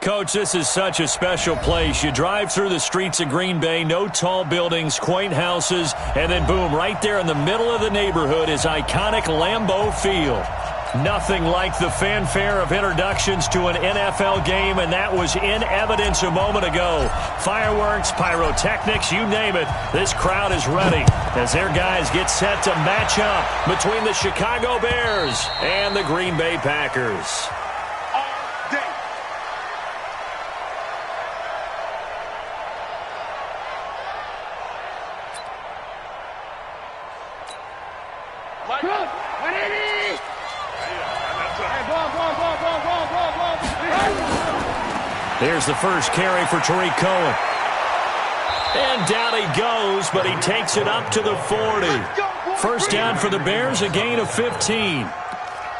Coach, this is such a special place. You drive through the streets of Green Bay, no tall buildings, quaint houses, and then boom, right there in the middle of the neighborhood is iconic Lambeau Field. Nothing like the fanfare of introductions to an NFL game, and that was in evidence a moment ago. Fireworks, pyrotechnics, you name it, this crowd is ready as their guys get set to match up between the Chicago Bears and the Green Bay Packers. There's the first carry for Tariq Cohen. And down he goes, but he takes it up to the 40. First down for the Bears, a gain of 15.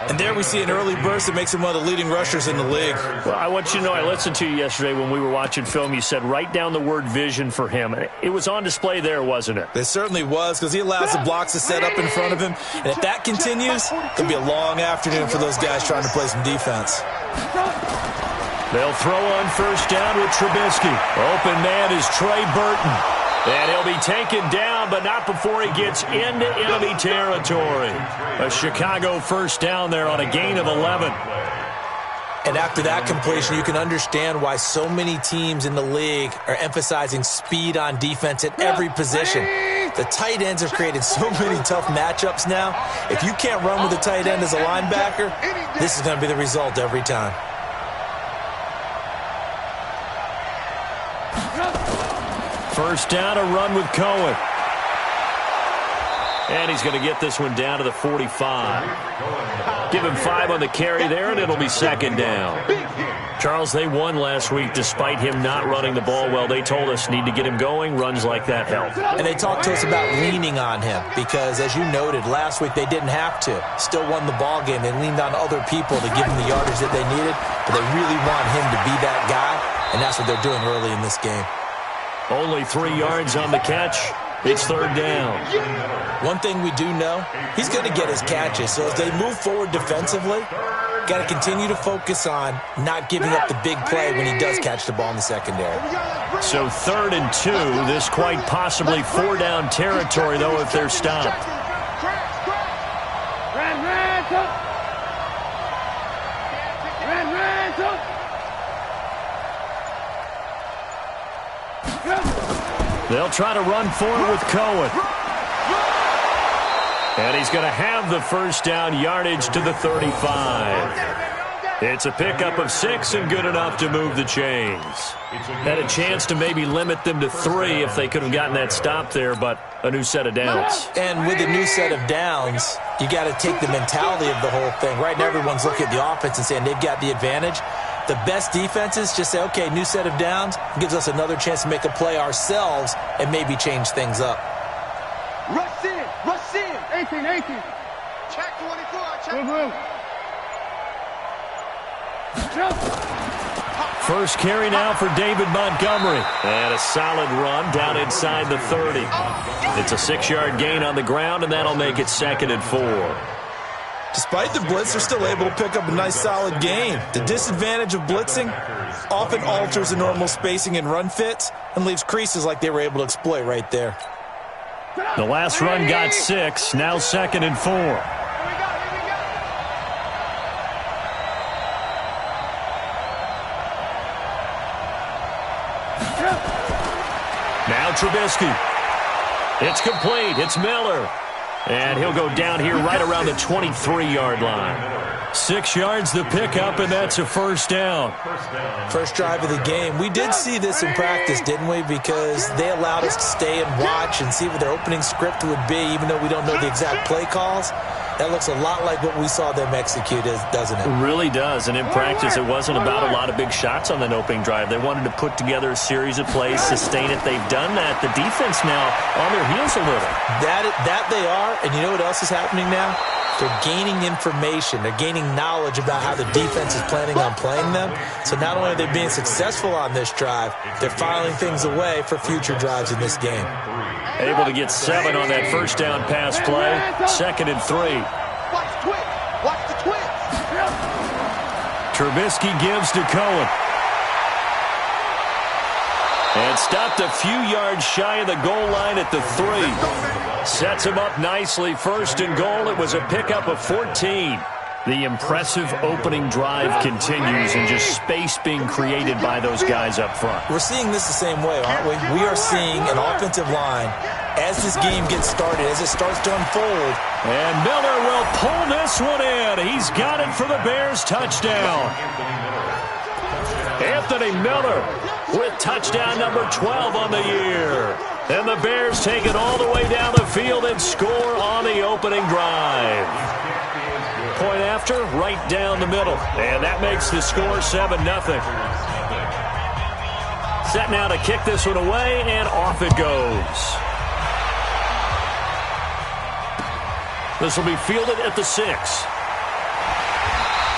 And there we see an early burst that makes him one of the leading rushers in the league. Well, I want you to know, I listened to you yesterday when we were watching film. You said write down the word vision for him. It was on display there, wasn't it? It certainly was, because he allows the blocks to set up in front of him. And if that continues, it'll be a long afternoon for those guys trying to play some defense. They'll throw on first down with Trubisky. Open man is Trey Burton. And he'll be taken down, but not before he gets into enemy territory. A Chicago first down there on a gain of 11. And after that completion, you can understand why so many teams in the league are emphasizing speed on defense at every position. The tight ends have created so many tough matchups now. If you can't run with the tight end as a linebacker, this is going to be the result every time. First down, a run with Cohen. And he's going to get this one down to the 45. Give him 5 on the carry there, and it'll be second down. Charles, they won last week despite him not running the ball well. They told us need to get him going. Runs like that help. And they talked to us about leaning on him because, as you noted, last week they didn't have to. Still won the ball game. They leaned on other people to give him the yardage that they needed, but they really want him to be that guy, and that's what they're doing early in this game. Only 3 yards on the catch. It's third down. One thing we do know, he's going to get his catches. So as they move forward defensively, got to continue to focus on not giving up the big play when he does catch the ball in the secondary. So 3rd and 2. This quite possibly 4-down territory, though, if they're stopped. They'll try to run forward with Cohen. And he's going to have the first down, yardage to the 35. It's a pickup of 6 and good enough to move the chains. Had a chance to maybe limit them to 3 if they could have gotten that stop there, but a new set of downs. And with a new set of downs, you got to take the mentality of the whole thing. Right now everyone's looking at the offense and saying they've got the advantage. The best defenses just say, okay, new set of downs, gives us another chance to make a play ourselves and maybe change things up. Rush in, 18. Check 24, check. First carry now for David Montgomery. And a solid run down inside the 30. It's a 6-yard gain on the ground, and that'll make it 2nd and 4. Despite the blitz, they're still able to pick up a nice, solid gain. The disadvantage of blitzing often alters the normal spacing and run fits and leaves creases like they were able to exploit right there. The last run got 6, now 2nd and 4. Now Trubisky. It's complete. It's Miller. And he'll go down here right around the 23-yard line. 6 yards the pickup, and that's a first down. First drive of the game. We did see this in practice, didn't we? Because they allowed us to stay and watch and see what their opening script would be, even though we don't know the exact play calls. That looks a lot like what we saw them execute, doesn't it? It really does. And in practice, it wasn't about a lot of big shots on that opening drive. They wanted to put together a series of plays, sustain it. They've done that. The defense now on their heels a little. That they are. And you know what else is happening now? They're gaining information. They're gaining knowledge about how the defense is planning on playing them. So not only are they being successful on this drive, they're filing things away for future drives in this game. Able to get 7 on that first down pass play. 2nd and 3. Watch the twist. Trubisky gives to Cohen. And stopped a few yards shy of the goal line at the 3. Sets him up nicely. First and goal. It was a pickup of 14. The impressive opening drive continues, and just space being created by those guys up front. We're seeing this the same way, aren't we? We are seeing an offensive line, as this game gets started, as it starts to unfold. And Miller will pull this one in. He's got it for the Bears touchdown. Anthony Miller with touchdown number 12 on the year. And the Bears take it all the way down the field and score on the opening drive. Point after, right down the middle. And that makes the score 7-0. Set now to kick this one away, and off it goes. This will be fielded at the 6.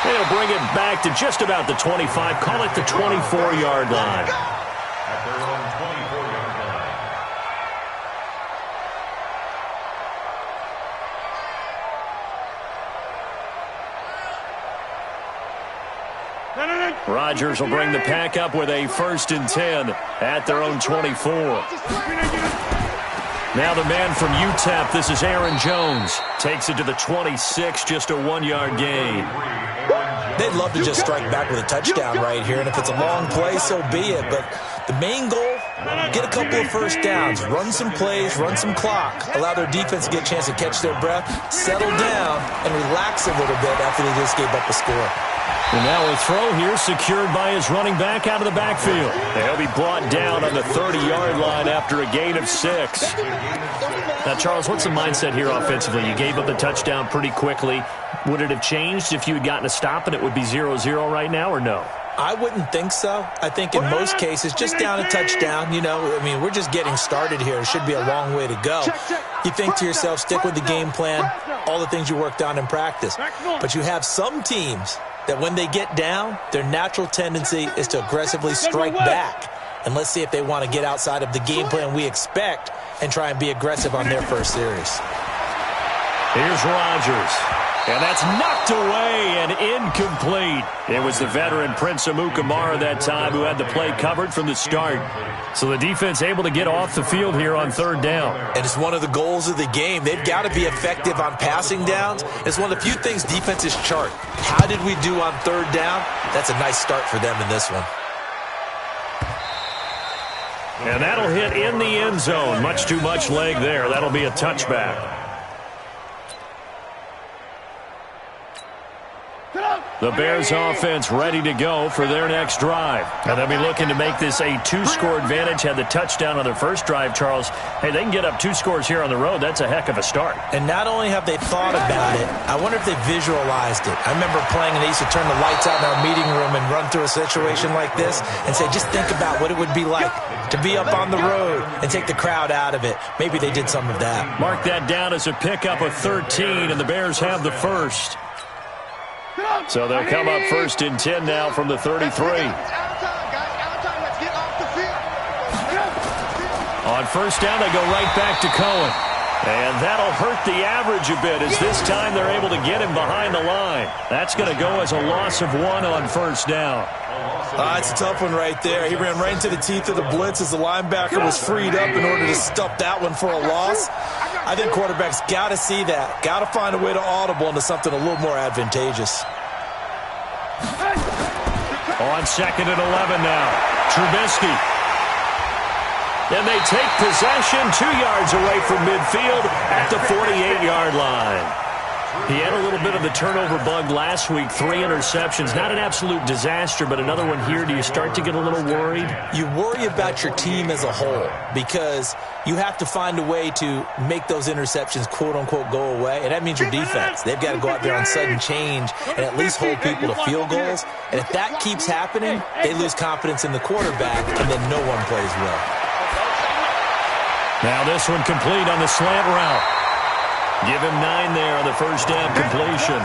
They'll bring it back to just about the 25. Call it the 24-yard line. At their own 24-yard line. Rodgers will bring the pack up with a 1st and 10 at their own 24. Now the man from UTEP, this is Aaron Jones. Takes it to the 26, just a 1-yard gain. They'd love to just strike back with a touchdown right here, and if it's a long play, so be it. But the main goal, get a couple of first downs, run some plays, run some clock, allow their defense to get a chance to catch their breath, settle down, and relax a little bit after they just gave up a score. And now a throw here secured by his running back out of the backfield. He'll be brought down on the 30-yard line after a gain of 6. Now, Charles, what's the mindset here offensively? You gave up the touchdown pretty quickly. Would it have changed if you had gotten a stop and it would be 0-0 right now, or no? I wouldn't think so. I think in most cases, just down a touchdown, we're just getting started here. It should be a long way to go. You think to yourself, stick with the game plan, all the things you worked on in practice. But you have some teams that when they get down, their natural tendency is to aggressively strike back. And let's see if they want to get outside of the game plan we expect and try and be aggressive on their first series. Here's Rodgers. And that's knocked away and incomplete. It was the veteran Prince Amukamara that time who had the play covered from the start. So the defense able to get off the field here on 3rd down. And it's one of the goals of the game. They've got to be effective on passing downs. It's one of the few things defenses chart. How did we do on 3rd down? That's a nice start for them in this one. And that'll hit in the end zone. Much too much leg there. That'll be a touchback. The Bears offense ready to go for their next drive. And they'll be looking to make this a 2-score advantage. Had the touchdown on their first drive, Charles. Hey, they can get up 2 scores here on the road. That's a heck of a start. And not only have they thought about it, I wonder if they visualized it. I remember playing and they used to turn the lights out in our meeting room and run through a situation like this and say, just think about what it would be like to be up on the road and take the crowd out of it. Maybe they did some of that. Mark that down as a pickup of 13, and the Bears have the first. So they'll come up 1st and 10 now from the 33. On 1st down, they go right back to Cohen. And that'll hurt the average a bit as this time they're able to get him behind the line. That's going to go as a loss of 1 on 1st down. It's a tough one right there. He ran right into the teeth of the blitz as the linebacker was freed up in order to stop that one for a loss. I think quarterbacks got to see that. Got to find a way to audible into something a little more advantageous. On 2nd and 11 now. Trubisky. And they take possession 2 yards away from midfield at the 48-yard line. He had a little bit of the turnover bug last week, 3 interceptions. Not an absolute disaster, but another one here. Do you start to get a little worried? You worry about your team as a whole because you have to find a way to make those interceptions, quote-unquote, go away. And that means your defense. They've got to go out there on sudden change and at least hold people to field goals. And if that keeps happening, they lose confidence in the quarterback, and then no one plays well. Now this one complete on the slant route. Give him 9 there on the 1st down completion.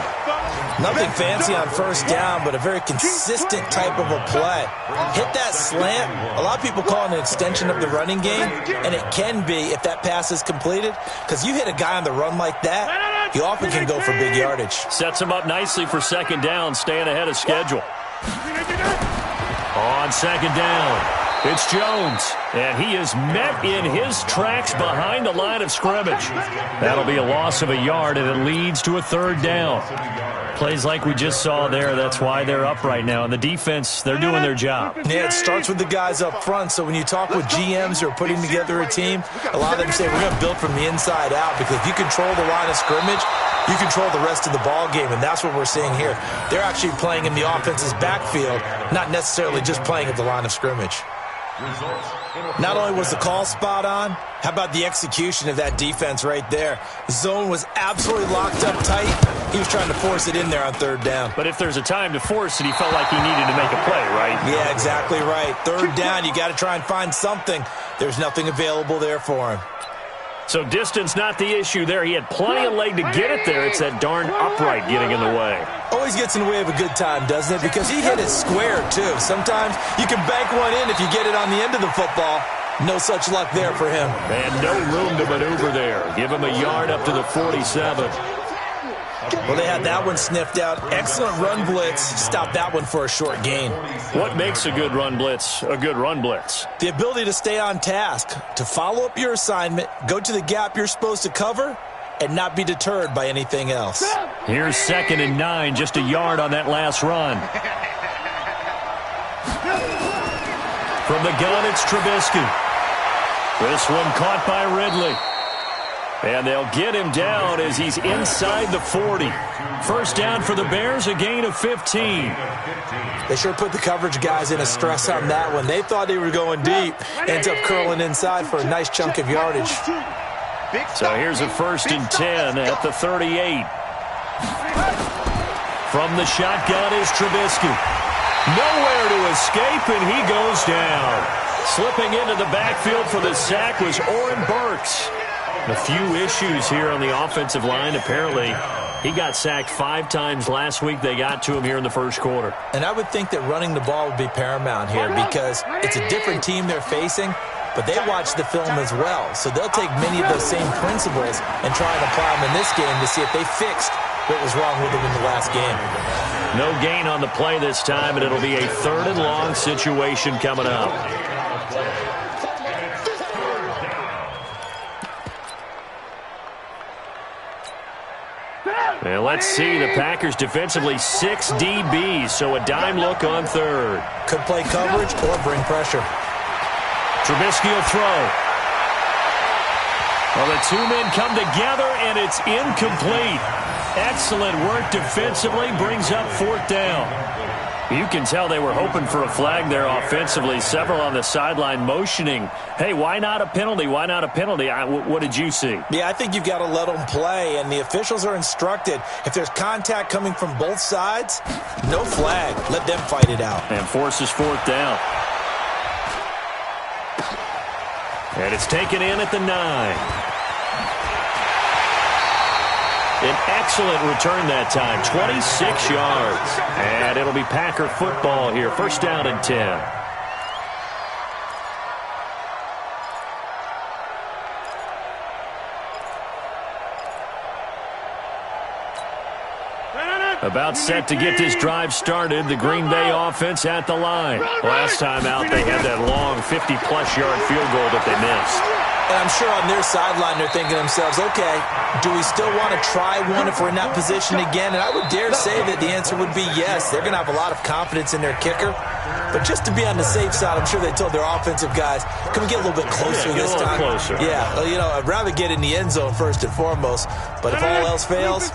Nothing fancy on 1st down, but a very consistent type of a play. Hit that slant. A lot of people call it an extension of the running game, and it can be if that pass is completed, because you hit a guy on the run like that, you often can go for big yardage. Sets him up nicely for 2nd down, staying ahead of schedule. On 2nd down. It's Jones, and he is met in his tracks behind the line of scrimmage. That'll be a loss of a yard, and it leads to a third down. Plays like we just saw there, that's why they're up right now. And the defense, they're doing their job. Yeah, it starts with the guys up front. So when you talk with GMs who are putting together a team, a lot of them say we're going to build from the inside out, because if you control the line of scrimmage, you control the rest of the ball game, and that's what we're seeing here. They're actually playing in the offense's backfield, not necessarily just playing at the line of scrimmage. Not only was the call spot on, how about the execution of that defense right there? The zone was absolutely locked up tight. He was trying to force it in there on third down. But if there's a time to force it, he felt like he needed to make a play, right? Yeah, exactly right. Third down, you got to try and find something. There's nothing available there for him. So distance not the issue there. He had plenty of leg to get it there. It's that darn upright getting in the way. Always gets in the way of a good time, doesn't it? Because he hit it square, too. Sometimes you can bank one in if you get it on the end of the football. No such luck there for him. And no room to maneuver there. Give him a yard up to the 47. Well, they had that one sniffed out. Excellent run blitz. Stopped that one for a short gain. What makes a good run blitz a good run blitz? The ability to stay on task, to follow up your assignment, go to the gap you're supposed to cover, and not be deterred by anything else. Here's 2nd and 9, just a yard on that last run. From the gun, it's Trubisky. This one caught by Ridley. And they'll get him down as he's inside the 40. First down for the Bears, a gain of 15. They sure put the coverage guys in a stress on that one. They thought they were going deep. Ends up curling inside for a nice chunk of yardage. So here's a 1st and 10 at the 38. From the shotgun is Trubisky. Nowhere to escape, and he goes down. Slipping into the backfield for the sack was Oren Burks. A few issues here on the offensive line. Apparently, he got sacked 5 times last week. They got to him here in the first quarter. And I would think that running the ball would be paramount here, because it's a different team they're facing, but they watch the film as well. So they'll take many of those same principles and try and apply them in this game to see if they fixed what was wrong with them in the last game. No gain on the play this time, and it'll be a 3rd and long situation coming up. And let's see, the Packers defensively 6 DBs, so a dime look on 3rd. Could play coverage or bring pressure. Trubisky will throw. Well, the 2 men come together, and it's incomplete. Excellent work defensively, brings up 4th down. You can tell they were hoping for a flag there offensively. Several on the sideline motioning, hey, why not a penalty? Why not a penalty? What did you see? Yeah, I think you've got to let them play, and the officials are instructed, if there's contact coming from both sides, no flag. Let them fight it out. And forces 4th down. And it's taken in at the 9. An excellent return that time, 26 yards. And it'll be Packer football here, 1st down and 10. About set to get this drive started, the Green Bay offense at the line. Last time out, they had that long 50-plus yard field goal that they missed. And I'm sure on their sideline they're thinking to themselves, okay, do we still want to try one if we're in that position again? And I would dare say that the answer would be yes. They're going to have a lot of confidence in their kicker. But just to be on the safe side, I'm sure they told their offensive guys, can we get a little bit closer this time? Closer. Yeah, well, I'd rather get in the end zone first and foremost. But if all else fails,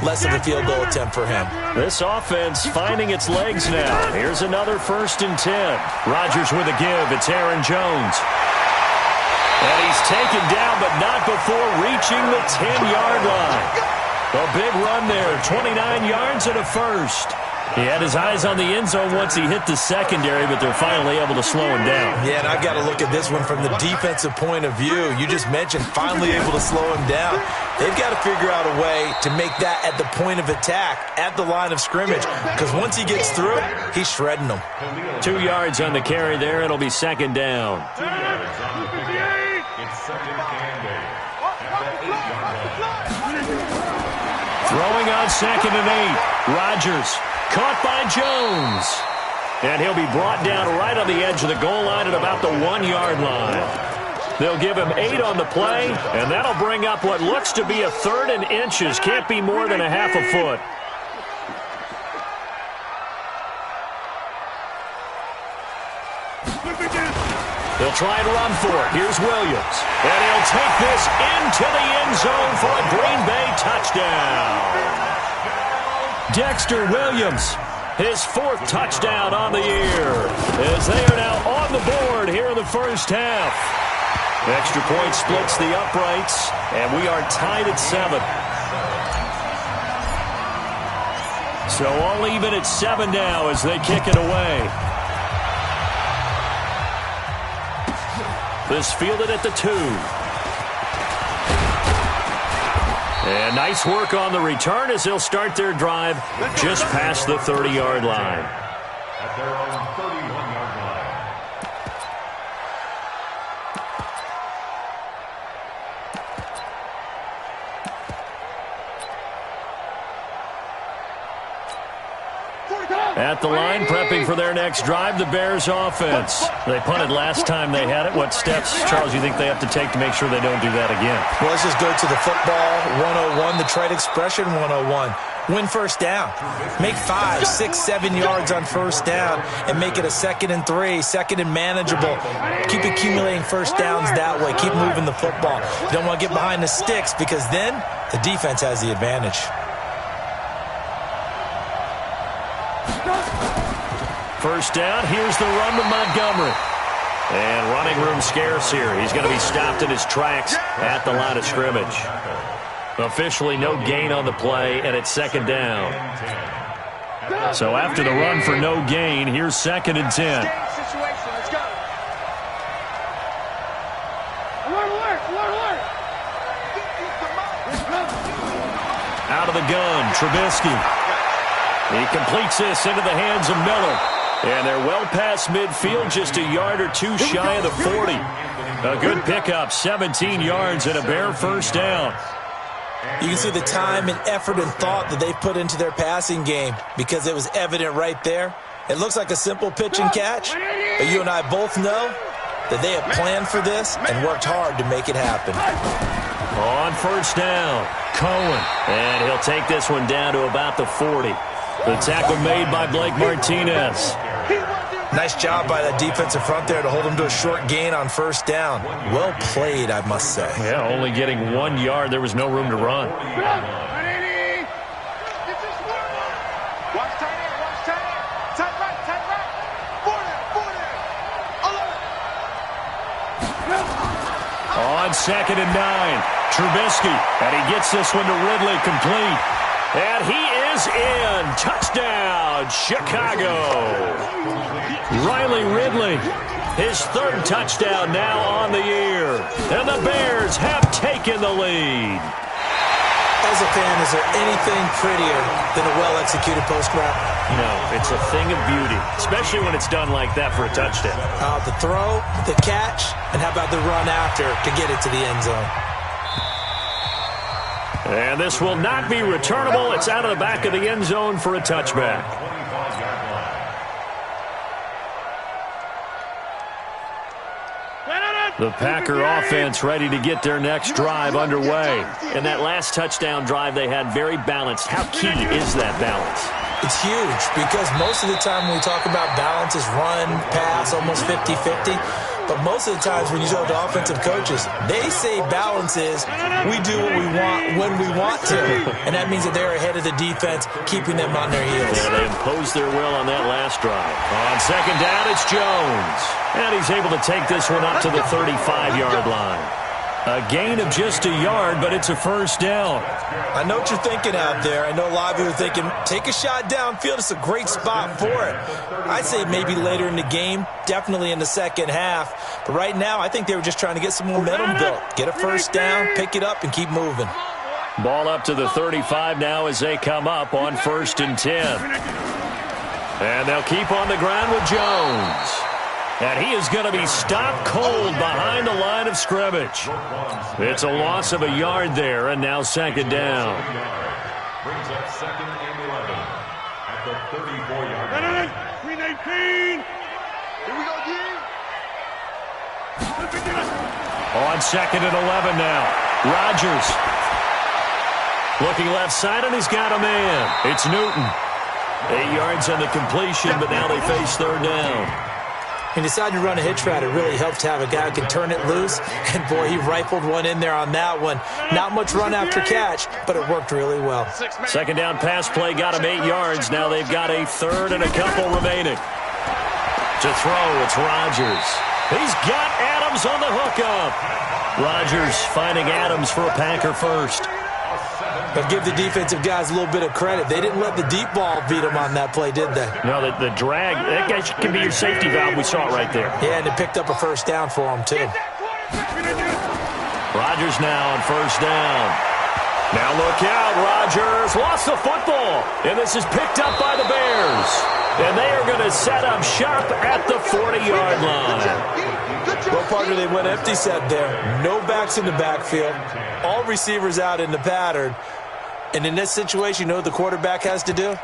less of a field goal attempt for him. This offense finding its legs now. Here's another 1st and 10. Rodgers with a give. It's Aaron Jones. And he's taken down, but not before reaching the 10-yard line. A big run there, 29 yards and a 1st. He had his eyes on the end zone once he hit the secondary, but they're finally able to slow him down. Yeah, and I've got to look at this one from the defensive point of view. You just mentioned finally able to slow him down. They've got to figure out a way to make that at the point of attack, at the line of scrimmage, because once he gets through, he's shredding them. 2 yards on the carry there. It'll be 2nd down. Throwing on 2nd and 8. Rodgers caught by Jones. And he'll be brought down right on the edge of the goal line at about the 1-yard line. They'll give him 8 on the play, and that'll bring up what looks to be a 3rd and inches. Can't be more than a half a foot. They'll try and run for it. Here's Williams. And he'll take this into the end zone for a Green Bay touchdown. Dexter Williams, his 4th touchdown on the year, as they are now on the board here in the first half. Extra point splits the uprights, and we are tied at 7. So all even at 7 now as they kick it away. This fielded at the 2. And nice work on the return as they'll start their drive just past the 30-yard line. At their own 31-yard line. At the line, prepping for their next drive, the Bears offense. They punted last time they had it. What steps, Charles, you think they have to take to make sure they don't do that again? Well, let's just go to the football 101, the trade expression 101. Win first down. Make 5, 6, 7 yards on first down and make it a 2nd and 3, 2nd and manageable. Keep accumulating first downs that way. Keep moving the football. You don't want to get behind the sticks because then the defense has the advantage. First down, here's the run to Montgomery. And running room scarce here. He's going to be stopped in his tracks at the line of scrimmage. Officially no gain on the play, and it's 2nd down. So after the run for no gain, here's 2nd and 10. Out of the gun, Trubisky. He completes this into the hands of Miller. And they're well past midfield, just a yard or 2 shy of the 40. A good pickup, 17 yards and a Bear first down. You can see the time and effort and thought that they put into their passing game because it was evident right there. It looks like a simple pitch and catch, but you and I both know that they have planned for this and worked hard to make it happen. On first down, Cohen. And he'll take this one down to about the 40. The tackle made by Blake Martinez. Nice job by that defensive front there to hold him to a short gain on first down. Well played, I must say. Yeah, only getting 1 yard. There was no room to run. Watch tight end, watch tight end. Tight right, tight right. 40, 11. On 2nd and 9, Trubisky. And he gets this one to Ridley complete. And he is in. Touchdown, Chicago. Riley Ridley, his 3rd touchdown now on the year. And the Bears have taken the lead. As a fan, is there anything prettier than a well-executed post-route? No, it's a thing of beauty, especially when it's done like that for a touchdown. The throw, the catch, and how about the run after to get it to the end zone? And this will not be returnable. It's out of the back of the end zone for a touchback. The Packer offense ready to get their next drive underway. And that last touchdown drive they had very balanced. How key is that balance? It's huge because most of the time when we talk about balance is run, pass, almost 50-50. But most of the times when you talk to offensive coaches, they say balance is we do what we want when we want to. And that means that they're ahead of the defense, keeping them on their heels. Yeah, they imposed their will on that last drive. On 2nd down, it's Jones. And he's able to take this one up to the 35-yard line. A gain of just a yard, but it's a first down. I know what you're thinking out there. I know a lot of you are thinking, take a shot downfield. It's a great spot for it. I'd say maybe later in the game, definitely in the second half. But right now, I think they were just trying to get some momentum built. Get a first down, pick it up, and keep moving. Ball up to the 35 now as they come up on 1st and 10. And they'll keep on the ground with Jones. And he is going to be stopped cold behind the line of scrimmage. It's a loss of a yard there, and now 2nd down. Brings up 2nd and 11 at the 34-yard line. 319. Here we go, G. On 2nd and 11 now. Rodgers. Looking left side, and he's got a man. It's Newton. 8 yards on the completion, but now they face 3rd down. He decided to run a hitch route. It really helps to have a guy who can turn it loose. And, boy, he rifled one in there on that one. Not much run after catch, but it worked really well. 2nd down pass play got him 8 yards. Now they've got a 3rd and a couple remaining. To throw, it's Rodgers. He's got Adams on the hookup. Rodgers finding Adams for a Packer first. But give the defensive guys a little bit of credit. They didn't let the deep ball beat them on that play, did they? No, the drag, that guy can be your safety valve. We saw it right there. Yeah, and it picked up a 1st down for them, too. Rodgers now on 1st down. Now look out, Rodgers lost the football. And this is picked up by the Bears. And they are going to set up shop at the 40-yard line. Well, partner, they went empty set there. No backs in the backfield. All receivers out in the pattern. And in this situation, you know what the quarterback has to do?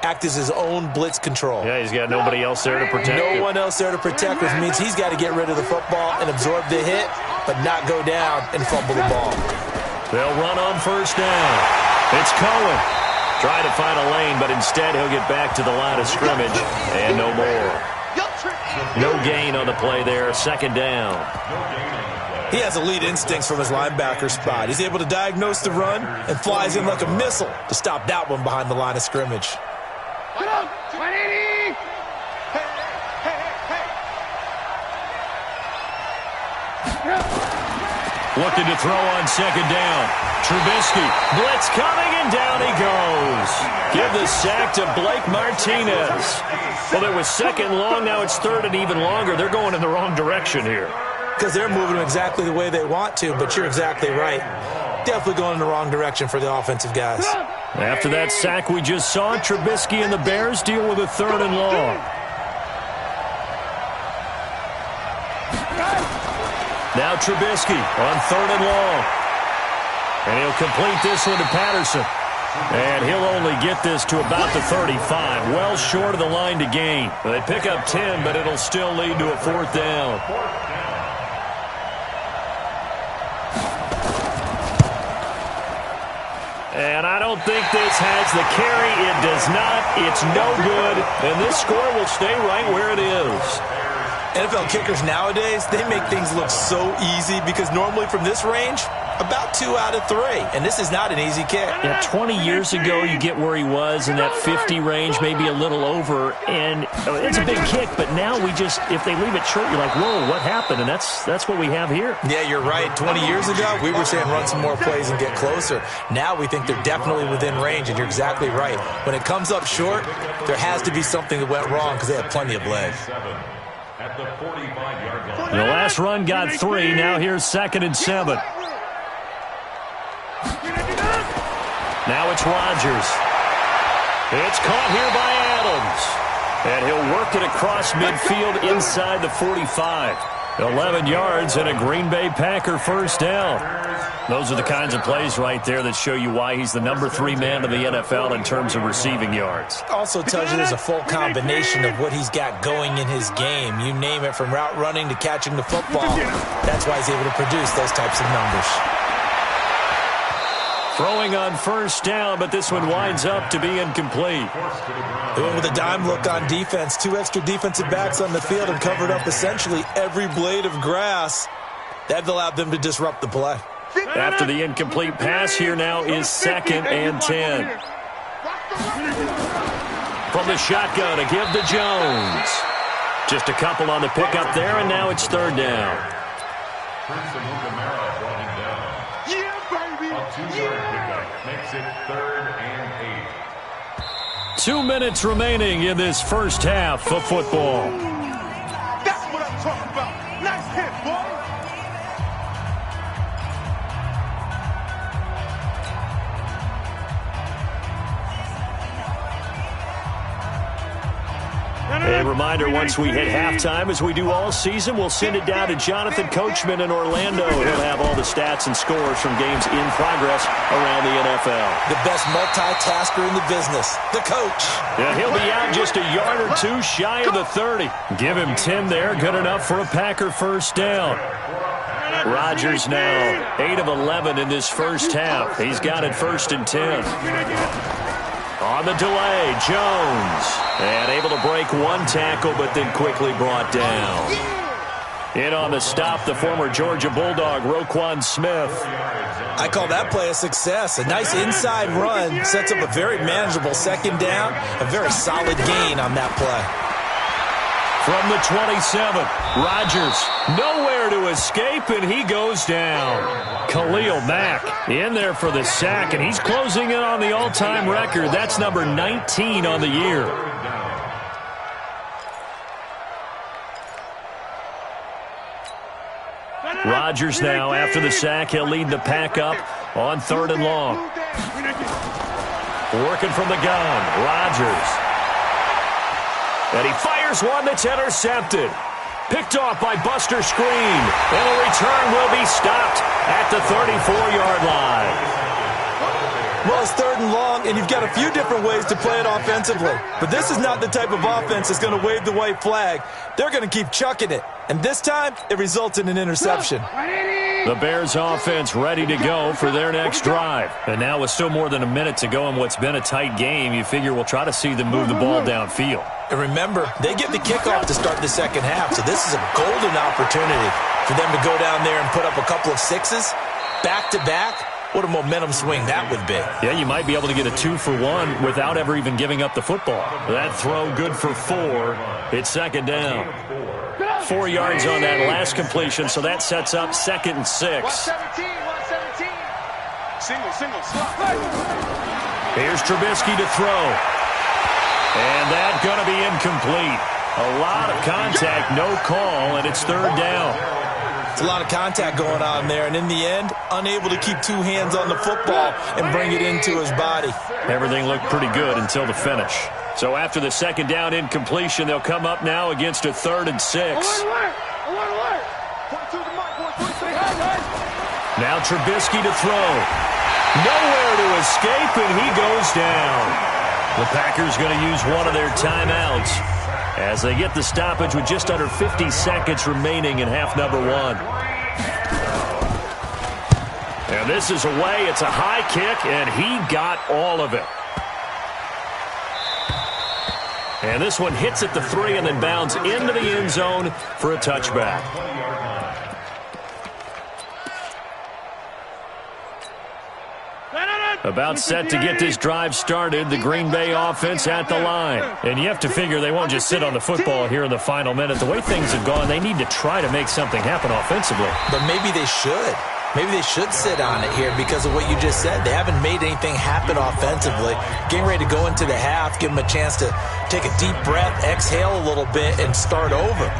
Act as his own blitz control. Yeah, he's got nobody else there to protect him. No one else there to protect, which means he's got to get rid of the football and absorb the hit, but not go down and fumble the ball. They'll run on 1st down. It's Cohen. Trying to find a lane, but instead he'll get back to the line of scrimmage. And no more. No gain on the play there. 2nd down. He has elite instincts from his linebacker spot. He's able to diagnose the run and flies in like a missile to stop that one behind the line of scrimmage. Come on, 180. Looking to throw on 2nd down. Trubisky. Blitz coming, and down he goes. Give the sack to Blake Martinez. Well, it was 2nd long. Now it's 3rd and even longer. They're going in the wrong direction here. Because they're moving them exactly the way they want to, but you're exactly right. Definitely going in the wrong direction for the offensive guys. After that sack we just saw, Trubisky and the Bears deal with a 3rd and long. Now Trubisky on 3rd and long. And he'll complete this one to Patterson. And he'll only get this to about the 35. Well short of the line to gain. They pick up 10, but it'll still lead to a 4th down. And I don't think this has the carry. It does not. It's no good. And this score will stay right where it is. NFL kickers nowadays, they make things look so easy because normally from this range, about 2 out of 3. And this is not an easy kick. Yeah, 20 years ago, you get where he was in that 50 range, maybe a little over. And it's a big kick, but now we just, if they leave it short, you're like, whoa, what happened? And that's what we have here. Yeah, you're right. 20 years ago, we were saying run some more plays and get closer. Now we think they're definitely within range, and you're exactly right. When it comes up short, there has to be something that went wrong because they have plenty of legs. At the 45-yard line. The last run got 3. Now here's 2nd and 7. Now it's Rodgers. It's caught here by Adams. And he'll work it across midfield inside the 45. 11 yards and a Green Bay Packer 1st down. Those are the kinds of plays right there that show you why he's the number 3 man in the NFL in terms of receiving yards. Also tells you there's a full combination of what he's got going in his game. You name it, from route running to catching the football. That's why he's able to produce those types of numbers. Throwing on 1st down, but this one winds up to be incomplete. They went with a dime look on defense. 2 extra defensive backs on the field and covered up essentially every blade of grass. That allowed them to disrupt the play. After the incomplete pass, here now is 2nd and 10. From the shotgun to give to Jones. Just a couple on the pickup there, and now it's 3rd down. Prince Amukamara brought him down. Yeah, baby. A 2-yard pickup makes it 3rd and 8. 2 minutes remaining in this first half of football. That's what I'm talking about. Nice hit, boy. And reminder, once we hit halftime, as we do all season, we'll send it down to Jonathan Coachman in Orlando. He'll have all the stats and scores from games in progress around the NFL. The best multitasker in the business, the coach. Yeah, he'll be out just a yard or two shy of the 30. Give him 10 there, good enough for a Packer first down. Rodgers now 8 of 11 in this first half. He's got it 1st and 10. On the delay, Jones. And able to break one tackle, but then quickly brought down. In on the stop, the former Georgia Bulldog, Roquan Smith. I call that play a success. A nice inside run sets up a very manageable second down. A very solid gain on that play. From the 27, Rodgers nowhere to escape, and he goes down. Khalil Mack in there for the sack, and he's closing in on the all-time record. That's number 19 on the year. Rodgers now, after the sack, he'll lead the pack up on 3rd and long. Working from the gun, Rodgers. And he fires one that's intercepted. Picked off by Buster Screen. And the return will be stopped at the 34-yard line. Well, it's 3rd and long, and you've got a few different ways to play it offensively. But this is not the type of offense that's going to wave the white flag. They're going to keep chucking it. And this time, it results in an interception. The Bears offense ready to go for their next drive. And now with still more than a minute to go in what's been a tight game, you figure we'll try to see them move the ball downfield. And remember, they get the kickoff to start the second half, so this is a golden opportunity for them to go down there and put up a couple of sixes back-to-back. What a momentum swing that would be. Yeah, you might be able to get a 2-for-1 without ever even giving up the football. That throw good for 4. It's 2nd down. 4 yards on that last completion, so that sets up 2nd and 6. 117. Single, slot. Here's Trubisky to throw. And that's going to be incomplete. A lot of contact, no call, and it's 3rd down. It's a lot of contact going on there, and in the end, unable to keep 2 hands on the football and bring it into his body. Everything looked pretty good until the finish. So after the 2nd down incompletion, they'll come up now against a 3rd and 6. Now Trubisky to throw. Nowhere to escape, and he goes down. The Packers going to use one of their timeouts as they get the stoppage with just under 50 seconds remaining in half number 1. And this is away. It's a high kick, and he got all of it. And this one hits at the 3 and then bounds into the end zone for a touchback. About set to get this drive started, the Green Bay offense at the line. And you have to figure they won't just sit on the football here in the final minute. The way things have gone, they need to try to make something happen offensively. But maybe they should. Maybe they should sit on it here because of what you just said. They haven't made anything happen offensively. Getting ready to go into the half, give them a chance to take a deep breath, exhale a little bit, and start over.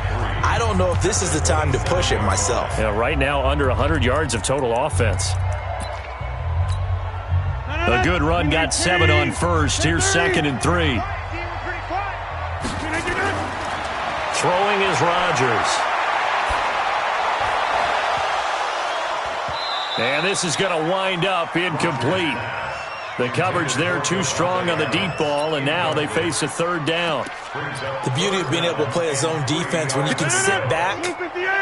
I don't know if this is the time to push it myself. Yeah, right now under 100 yards of total offense. A good run, got 7 on first. Here's 2nd and 3. Throwing is Rodgers. And this is going to wind up incomplete. The coverage there too strong on the deep ball, and now they face a 3rd down. The beauty of being able to play a zone defense when you can sit back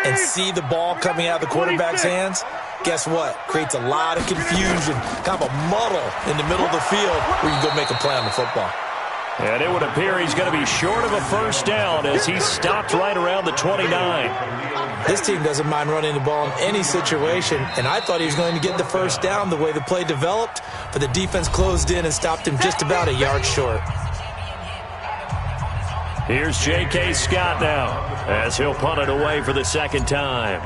and see the ball coming out of the quarterback's hands, guess what? Creates a lot of confusion, kind of a muddle in the middle of the field where you can go make a play on the football. And it would appear he's going to be short of a first down as he's stopped right around the 29. This team doesn't mind running the ball in any situation, and I thought he was going to get the first down the way the play developed, but the defense closed in and stopped him just about a yard short. Here's J.K. Scott now as he'll punt it away for the 2nd time.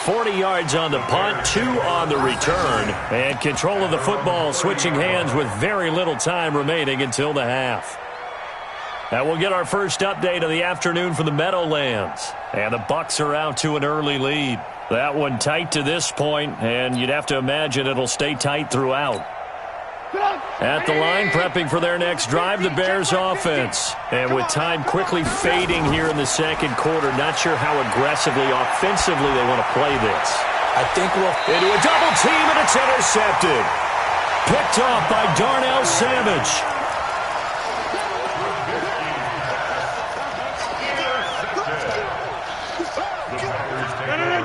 $40 yards on the punt, 2 on the return, and control of the football switching hands with very little time remaining until the half. And we'll get our first update of the afternoon from the Meadowlands. And the Bucs are out to an early lead. That one tight to this point, and you'd have to imagine it'll stay tight throughout. At the line, prepping for their next drive, the Bears offense. And with time quickly fading here in the second quarter, not sure how aggressively, offensively they want to play this. I think we'll... Into a double team, and it's intercepted. Picked off by Darnell Savage.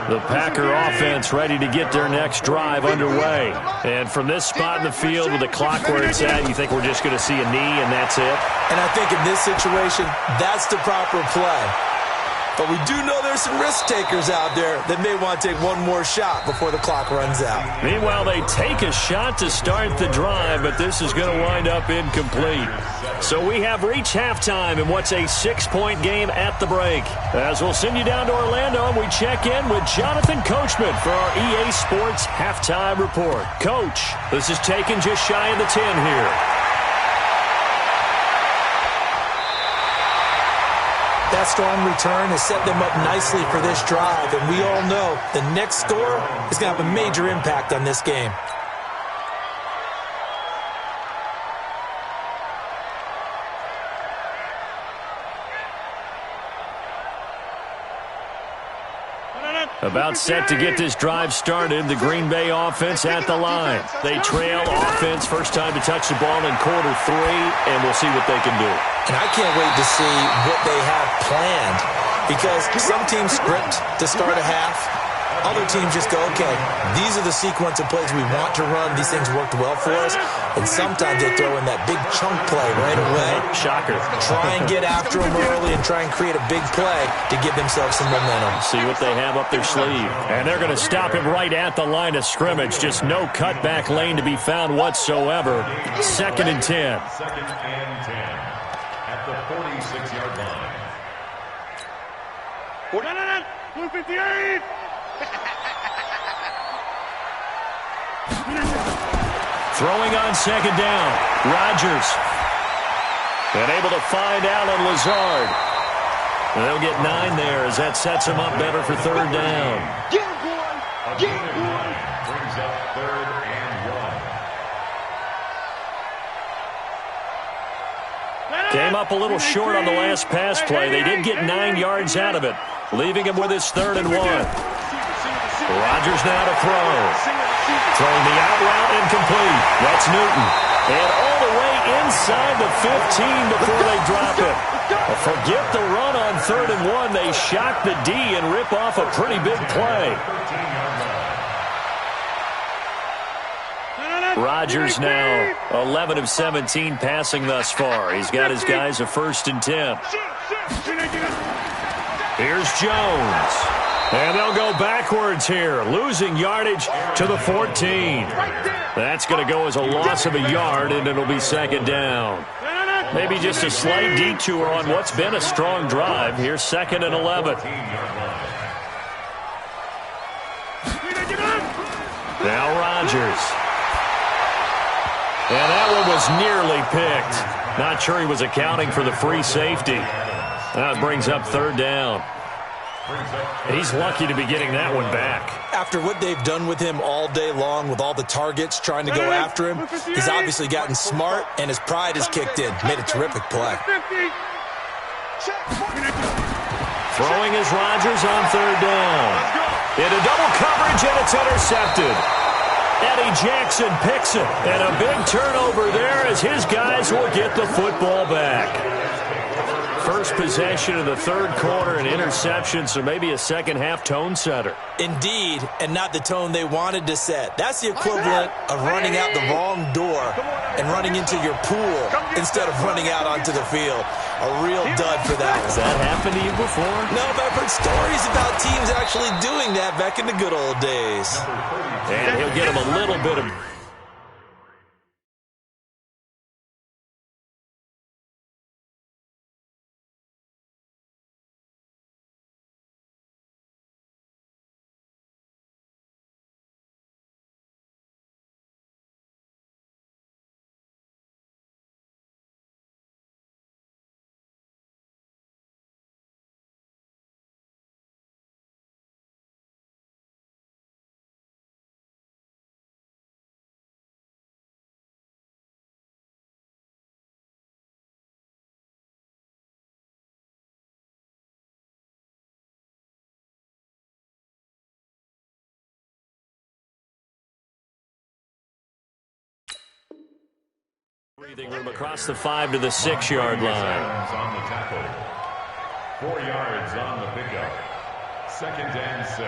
The Packer offense ready to get their next drive underway. And from this spot in the field with the clock where it's at, you think we're just going to see a knee and that's it? And I think in this situation, that's the proper play. But we do know there's some risk takers out there that may want to take one more shot before the clock runs out. Meanwhile, they take a shot to start the drive, but this is going to wind up incomplete. So we have reached halftime in what's a 6-point game at the break. As we'll send you down to Orlando, and we check in with Jonathan Coachman for our EA Sports Halftime Report. Coach, this is taken just shy of the 10 here. That strong return has set them up nicely for this drive, and we all know the next score is going to have a major impact on this game. About set to get this drive started, the Green Bay offense at the line. They trail offense, first time to touch the ball in quarter 3, and we'll see what they can do. And I can't wait to see what they have planned, because some teams script to start a half. Other teams just go, okay, these are the sequence of plays we want to run. These things worked well for us. And sometimes they throw in that big chunk play right away. Shocker. Try and get after them early and try and create a big play to give themselves some momentum. See what they have up their sleeve. And they're going to stop him right at the line of scrimmage. Just no cutback lane to be found whatsoever. 2nd and 10. 2nd and 10 at the 46-yard line. 58! Throwing on 2nd down. Rodgers. And able to find Allen Lazard. And they'll get 9 there as that sets them up better for 3rd down. Get him, boy! Get him, boy! Brings up 3rd and 1. Came up a little short on the last pass play. They did get 9 yards out of it, leaving him with his 3rd and 1. Rodgers now to throw. Throwing the out route incomplete. That's Newton. And all the way inside the 15 before they drop it. Forget the run on 3rd and 1. They shock the D and rip off a pretty big play. Rodgers now 11 of 17 passing thus far. He's got his guys a 1st and 10. Here's Jones. And they'll go backwards here, losing yardage to the 14. That's going to go as a loss of a yard, and it'll be 2nd down. Maybe just a slight detour on what's been a strong drive. Here's 2nd and 11. Now Rodgers. And that one was nearly picked. Not sure he was accounting for the free safety. That brings up 3rd down. And he's lucky to be getting that one back. After what they've done with him all day long, with all the targets trying to go after him, he's obviously gotten smart, and his pride has kicked in. Made a terrific play. Throwing is Rodgers on 3rd down. Into double coverage, and it's intercepted. Eddie Jackson picks it, and a big turnover there as his guys will get the football back. First possession of the 3rd quarter, an interception, so maybe a second-half tone setter. Indeed, and not the tone they wanted to set. That's the equivalent of running out the wrong door and running into your pool instead of running out onto the field. A real dud for that one. Has that happened to you before? No, but I've heard stories about teams actually doing that back in the good old days. And he'll get him a little bit of Breathing room across the 5 to the 6-yard line. On the tackle. 4 yards on the pickup. 2nd and 6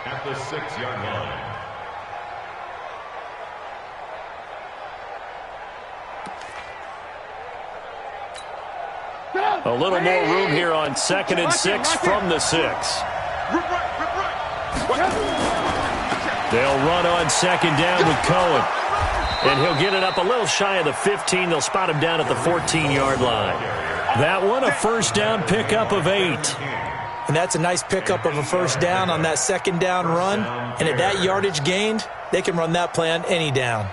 at the 6-yard line. A little more room here on 2nd and 6 from the 6. They'll run on 2nd down with Cohen. And he'll get it up a little shy of the 15. They'll spot him down at the 14-yard line. That one, a first down pickup of 8. And that's a nice pickup of a first down on that 2nd down run. And at that yardage gained, they can run that play on any down.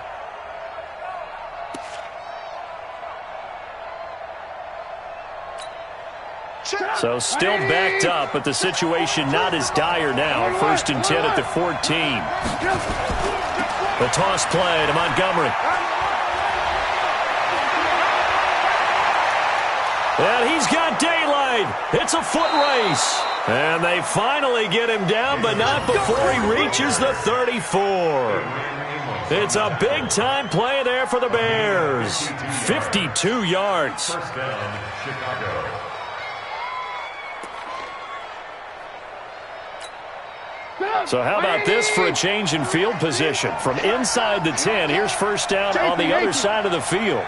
So still backed up, but the situation not as dire now. 1st and 10 at the 14. The toss play to Montgomery. And he's got daylight. It's a foot race. And they finally get him down, but not before he reaches the 34. It's a big-time play there for the Bears. 52 yards. First down, Chicago. So how about this for a change in field position? From inside the 10, here's first down on the other side of the field.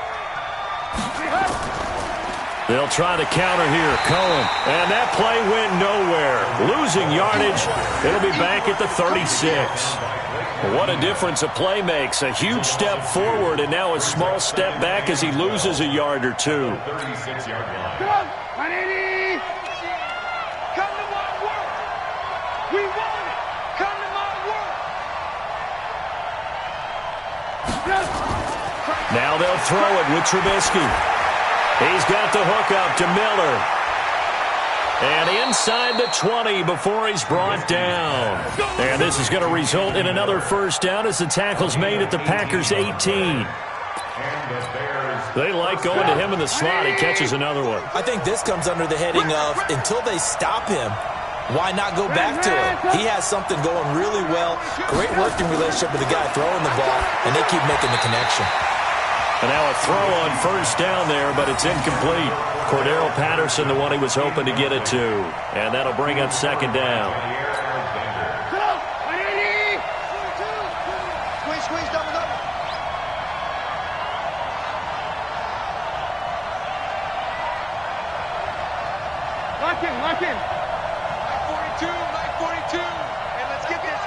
They'll try to counter here. Cohen. And that play went nowhere. Losing yardage. It'll be back at the 36. What a difference a play makes. A huge step forward and now a small step back as he loses a yard or two. 36-yard line. Come to my work. We want it. Come to my work. Now they'll throw it with Trubisky. He's got the hook up to Miller. And inside the 20 before he's brought down. And this is going to result in another first down as the tackle's made at the Packers' 18. They like going to him in the slot. He catches another one. I think this comes under the heading of until they stop him, why not go back to him? He has something going really well. Great working relationship with the guy throwing the ball, and they keep making the connection. And now a throw on first down there, but it's incomplete. Cordero Patterson, the one he was hoping to get it to. And that'll bring up second down. Squeeze, double. Lock in. Mike 42. And let's get this.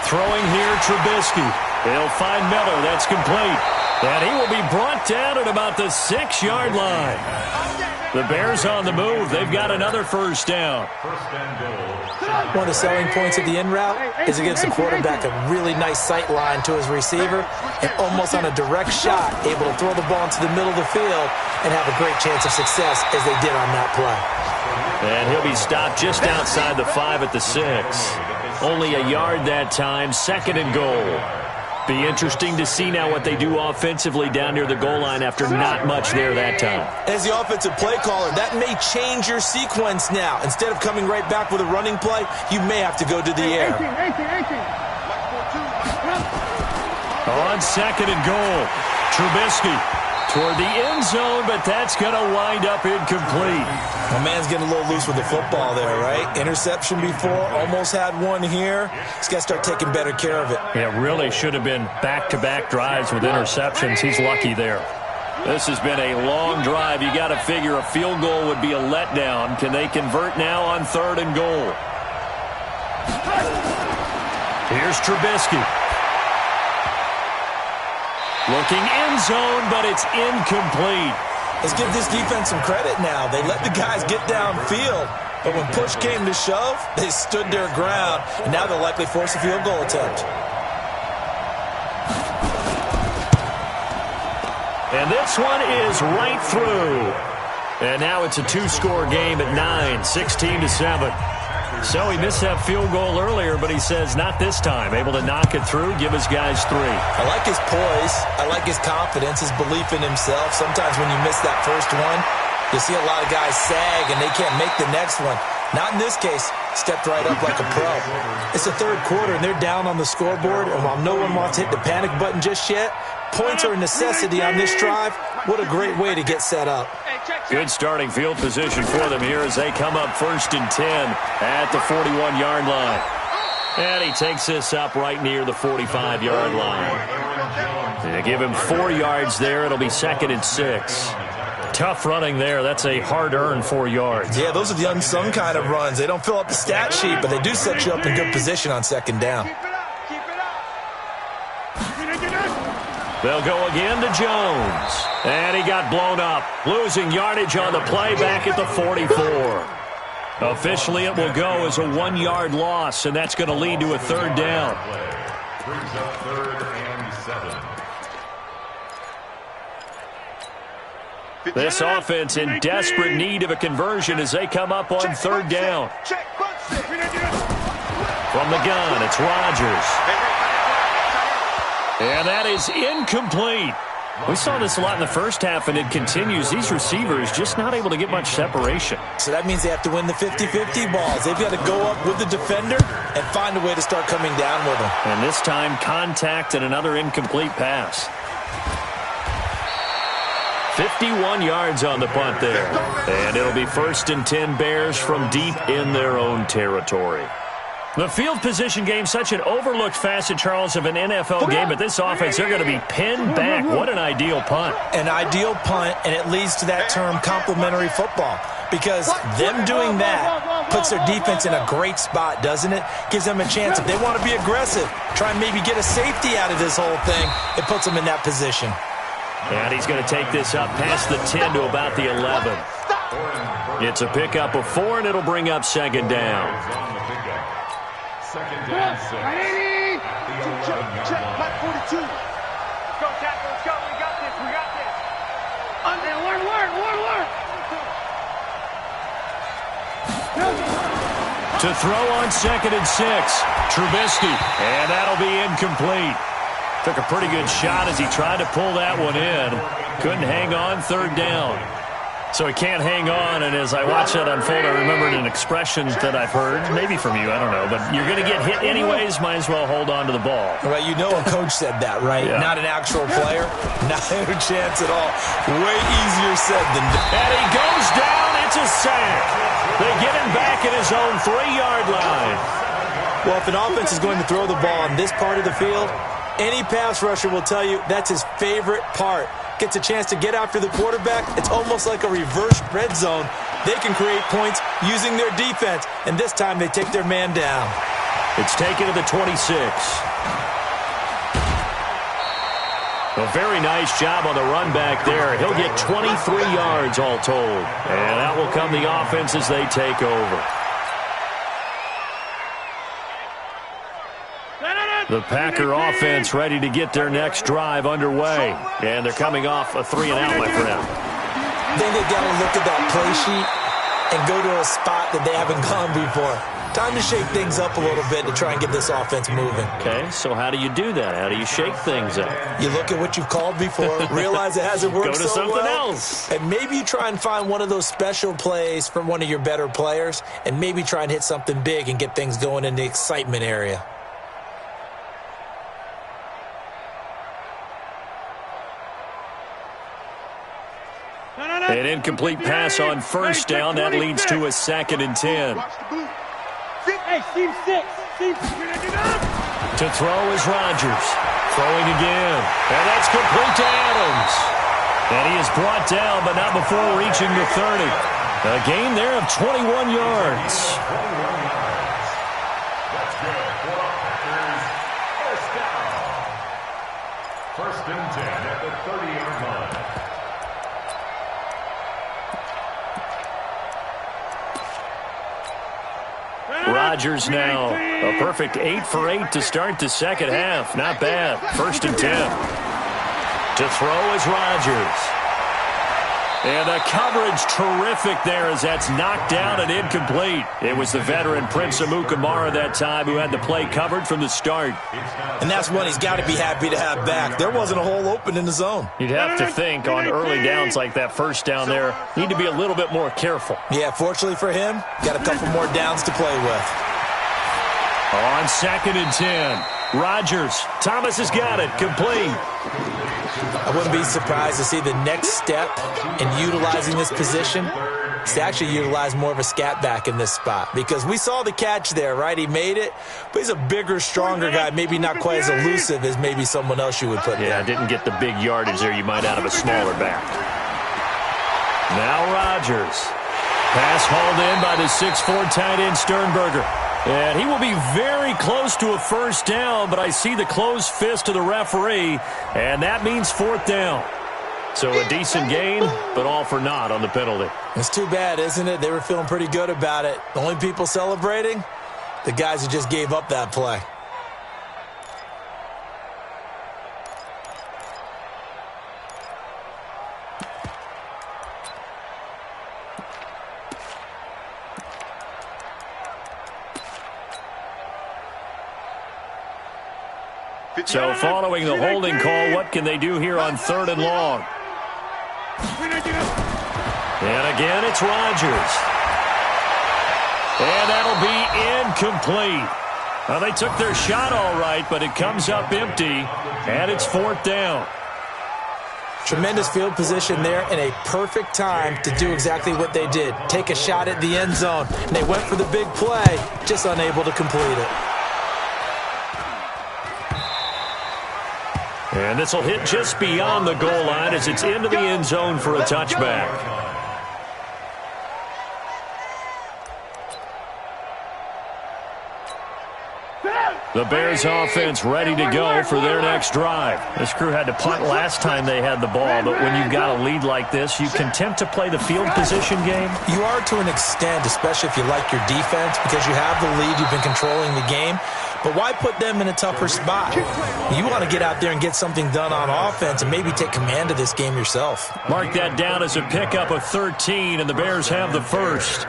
Throwing here, Trubisky. They'll find Miller. That's complete. And he will be brought down at about the 6-yard line. The Bears on the move. They've got another first down. One of the selling points of the in route is it gives the quarterback a really nice sight line to his receiver and almost on a direct shot able to throw the ball into the middle of the field and have a great chance of success as they did on that play. And he'll be stopped just outside the 5 at the 6. Only a yard that time, 2nd and goal. Be interesting to see now what they do offensively down near the goal line after not much there that time. As the offensive play caller, that may change your sequence now. Instead of coming right back with a running play, you may have to go to the air. 18. On 2nd and goal, Trubisky toward the end zone, but that's going to wind up incomplete. My man's getting a little loose with the football there, right? Interception before, almost had one here. He's got to start taking better care of it. It really should have been back-to-back drives with interceptions. He's lucky there. This has been a long drive. You got to figure a field goal would be a letdown. Can they convert now on 3rd and goal? Here's Trubisky. Looking end zone, but it's incomplete. Let's give this defense some credit now. They let the guys get downfield, but when push came to shove, they stood their ground, and now they'll likely force a field goal attempt. And this one is right through. And now it's a 2-score game at 9, 16-7. So he missed that field goal earlier, but he says not this time. Able to knock it through, give his guys 3. I like his poise. I like his confidence, his belief in himself. Sometimes when you miss that first one, you see a lot of guys sag and they can't make the next one. Not in this case. Stepped right up like a pro. It's the third quarter, and they're down on the scoreboard, and while no one wants to hit the panic button just yet, points are a necessity on this drive. What a great way to get set up. Good starting field position for them here as they come up 1st and 10 at the 41-yard line. And he takes this up right near the 45-yard line. They give him 4 yards there. It'll be 2nd and 6. Tough running there. That's a hard-earned 4 yards. Yeah, those are the unsung kind of runs. They don't fill up the stat sheet, but they do set you up in good position on 2nd down. They'll go again to Jones. And he got blown up. Losing yardage on the play back at the 44. Officially, it will go as a 1-yard loss, and that's going to lead to a 3rd down. Brings up 3rd and 7. This offense in desperate need of a conversion as they come up on 3rd down. From the gun, it's Rodgers. And that is incomplete. We saw this a lot in the first half, and it continues. These receivers just not able to get much separation. So that means they have to win the 50-50 balls. They've got to go up with the defender and find a way to start coming down with them. And this time, contact and another incomplete pass. 51 yards on the punt there. And it'll be 1st and 10 Bears from deep in their own territory. The field position game, such an overlooked facet, Charles, of an NFL game, but this offense, they're going to be pinned back. What an ideal punt. An ideal punt, and it leads to that term complementary football, because them doing that puts their defense in a great spot, doesn't it? Gives them a chance. If they want to be aggressive, try and maybe get a safety out of this whole thing, it puts them in that position. And he's going to take this up past the 10 to about the 11. It's a pickup of 4, and it'll bring up 2nd down. 2nd down 6. Check, Mike 42. Go, tackle, let's go. We got this, we got this. Work. To throw on 2nd and 6, Trubisky, and that'll be incomplete. Took a pretty good shot as he tried to pull that one in. Couldn't hang on 3rd down. So he can't hang on, and as I watched that unfold, I remembered an expression that I've heard, maybe from you, I don't know, but you're going to get hit anyways, might as well hold on to the ball. Right, you know a coach said that, right? Yeah. Not an actual player. Not a chance at all. Way easier said than done. And he goes down, it's a sack. They get him back at his own 3-yard line. Well, if an offense is going to throw the ball on this part of the field, any pass rusher will tell you that's his favorite part. Gets a chance to get after the quarterback. It's almost like a reverse red zone. They can create points using their defense, and this time they take their man down. It's taken to the 26. A very nice job on the run back there. He'll get 23 yards all told. And that will come the offense as they take over. The Packer offense ready to get their next drive underway. And they're coming off a 3-and-out, my friend. Then they got to look at that play sheet and go to a spot that they haven't gone before. Time to shake things up a little bit to try and get this offense moving. Okay, so how do you do that? How do you shake things up? You look at what you've called before, realize it hasn't worked go to so something well, else. and maybe you try and find one of those special plays from one of your better players, and maybe try and hit something big and get things going in the excitement area. An incomplete pass on 1st down. That leads to a 2nd and 10. Hey, Steve 6. To throw is Rodgers. Throwing again. And that's complete to Adams. And he is brought down, but not before reaching the 30. A gain there of 21 yards. That's good for Packers. 1st down. 1st and 10 at the 30-yard line. Rodgers now. A perfect 8 for 8 to start the second half. Not bad. 1st and 10. To throw is Rodgers. And the coverage terrific there as that's knocked down and incomplete. It was the veteran Prince Amukamara that time who had the play covered from the start. And that's one he's got to be happy to have back. There wasn't a hole open in the zone. You'd have to think on early downs like that first down there, need to be a little bit more careful. Yeah, fortunately for him, got a couple more downs to play with. On 2nd and 10, Rodgers. Thomas has got it, complete. I wouldn't be surprised to see the next step in utilizing this position is to actually utilize more of a scat back in this spot. Because we saw the catch there, right? He made it, but he's a bigger, stronger guy, maybe not quite as elusive as maybe someone else you would put there. Yeah, didn't get the big yardage there you might out of a smaller back. Now Rodgers. Pass hauled in by the 6'4" tight end Sternberger. And he will be very close to a first down, but I see the closed fist of the referee, and that means 4th down. So a decent gain, but all for naught on the penalty. It's too bad, isn't it? They were feeling pretty good about it. The only people celebrating, the guys who just gave up that play. So following the holding call, what can they do here on 3rd and long? And again, it's Rodgers. And that'll be incomplete. Well, they took their shot all right, but it comes up empty, and it's 4th down. Tremendous field position there and a perfect time to do exactly what they did. Take a shot at the end zone. And they went for the big play, just unable to complete it. And this will hit just beyond the goal line as it's into the end zone for a touchback. The Bears offense ready to go for their next drive. This crew had to punt last time they had the ball, but when you've got a lead like this, you can tempt to play the field position game. You are to an extent, especially if you like your defense, because you have the lead, you've been controlling the game. But why put them in a tougher spot? You want to get out there and get something done on offense and maybe take command of this game yourself. Mark that down as a pickup of 13, and the Bears have the first.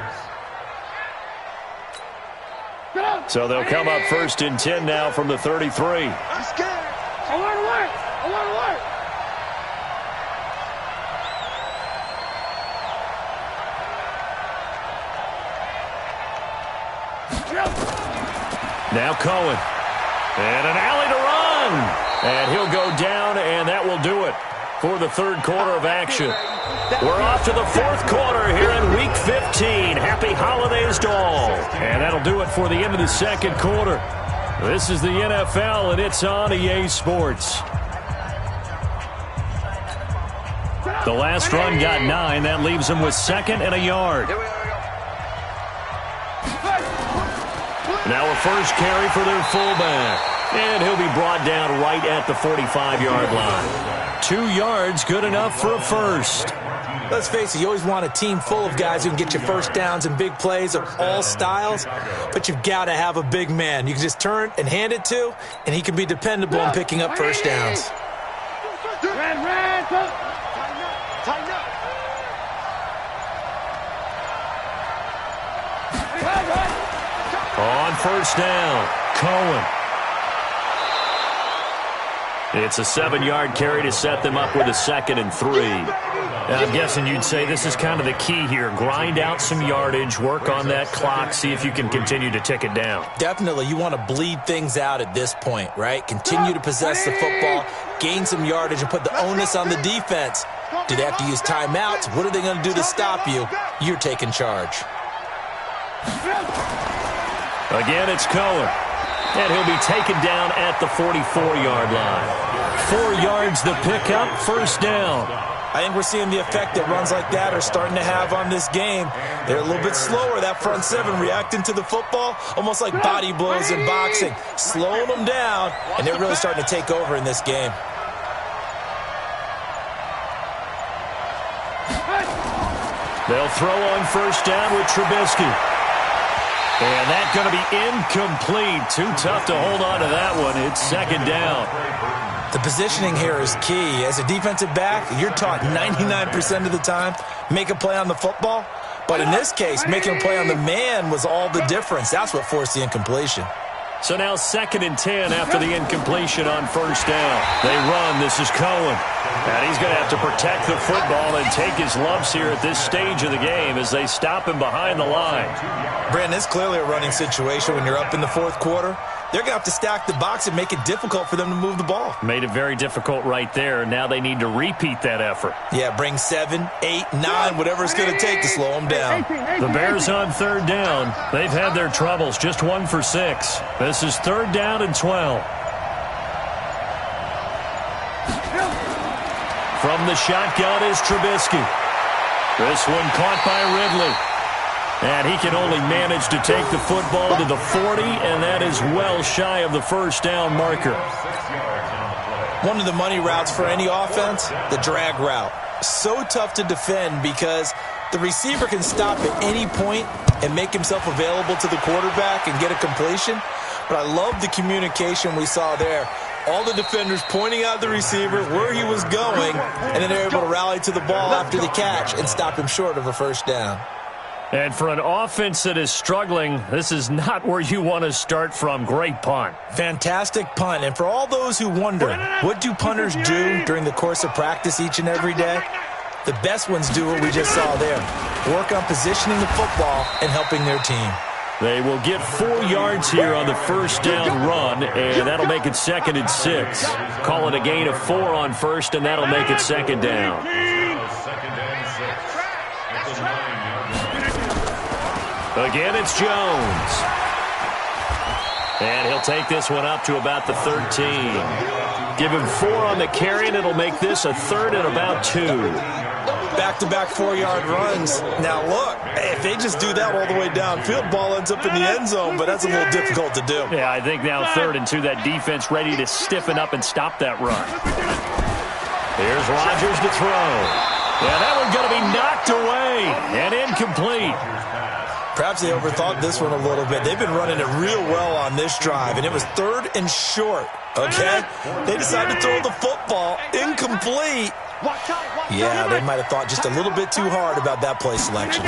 So they'll come up 1st and 10 now from the 33. I'm scared. I want to work. I want to work. Now Cohen. And an alley to run. And he'll go down, and that will do it for the 3rd quarter of action. We're off to the 4th quarter here in Week 15. Happy holidays to all. And that'll do it for the end of the 2nd quarter. This is the NFL, and it's on EA Sports. The last run got 9. That leaves them with 2nd and a yard. Now a first carry for their fullback. And he'll be brought down right at the 45-yard line. 2 yards, good enough for a first. Let's face it, you always want a team full of guys who can get you first downs and big plays of all styles, but you've got to have a big man you can just turn and hand it to, and he can be dependable in picking up first downs. On first down, Cohen. It's a 7-yard carry to set them up with a 2nd and 3. I'm guessing you'd say this is kind of the key here. Grind out some yardage, work on that clock, see if you can continue to tick it down. Definitely. You want to bleed things out at this point, right? Continue to possess the football, gain some yardage, and put the onus on the defense. Do they have to use timeouts? What are they going to do to stop you? You're taking charge. Again, it's Cohen. And he'll be taken down at the 44-yard line. 4 yards the pickup, first down. I think we're seeing the effect that runs like that are starting to have on this game. They're a little bit slower, that front 7, reacting to the football, almost like body blows in boxing, slowing them down, and they're really starting to take over in this game. They'll throw on first down with Trubisky. And that's going to be incomplete. Too tough to hold on to that one. It's 2nd down. The positioning here is key. As a defensive back, you're taught 99% of the time, make a play on the football. But in this case, making a play on the man was all the difference. That's what forced the incompletion. So now 2nd and 10 after the incompletion on first down. They run. This is Cohen. And he's going to have to protect the football and take his lumps here at this stage of the game as they stop him behind the line. Brandon, it's clearly a running situation when you're up in the fourth quarter. They're going to have to stack the box and make it difficult for them to move the ball. Made it very difficult right there. Now they need to repeat that effort. Yeah, bring 7, 8, 9, whatever it's going to take to slow them down. The Bears on 3rd down. They've had their troubles, just 1 for 6. This is 3rd down and 12. From the shotgun is Trubisky. This one caught by Ridley. And he can only manage to take the football to the 40, and that is well shy of the first down marker. One of the money routes for any offense, the drag route. So tough to defend because the receiver can stop at any point and make himself available to the quarterback and get a completion. But I love the communication we saw there. All the defenders pointing out the receiver, where he was going, and then they're able to rally to the ball after the catch and stop him short of a first down. And for an offense that is struggling, this is not where you want to start from. Great punt. Fantastic punt. And for all those who wonder, what do punters do during the course of practice each and every day? The best ones do what we just saw there. Work on positioning the football and helping their team. They will get 4 yards here on the first down run, and that'll make it 2nd and 6. Call it a gain of 4 on first, and that'll make it 2nd down. Again, it's Jones. And he'll take this one up to about the 13. Give him 4 on the carry, and it'll make this a 3rd and about 2. Back-to-back 4-yard runs. Now, look, if they just do that all the way downfield, ball ends up in the end zone, but that's a little difficult to do. Yeah, I think now 3rd and 2, that defense ready to stiffen up and stop that run. Here's Rodgers to throw. Yeah, that one's going to be knocked away and incomplete. Perhaps they overthought this one a little bit. They've been running it real well on this drive, and it was 3rd and short, okay? They decided to throw the football incomplete. Yeah, they might have thought just a little bit too hard about that play selection.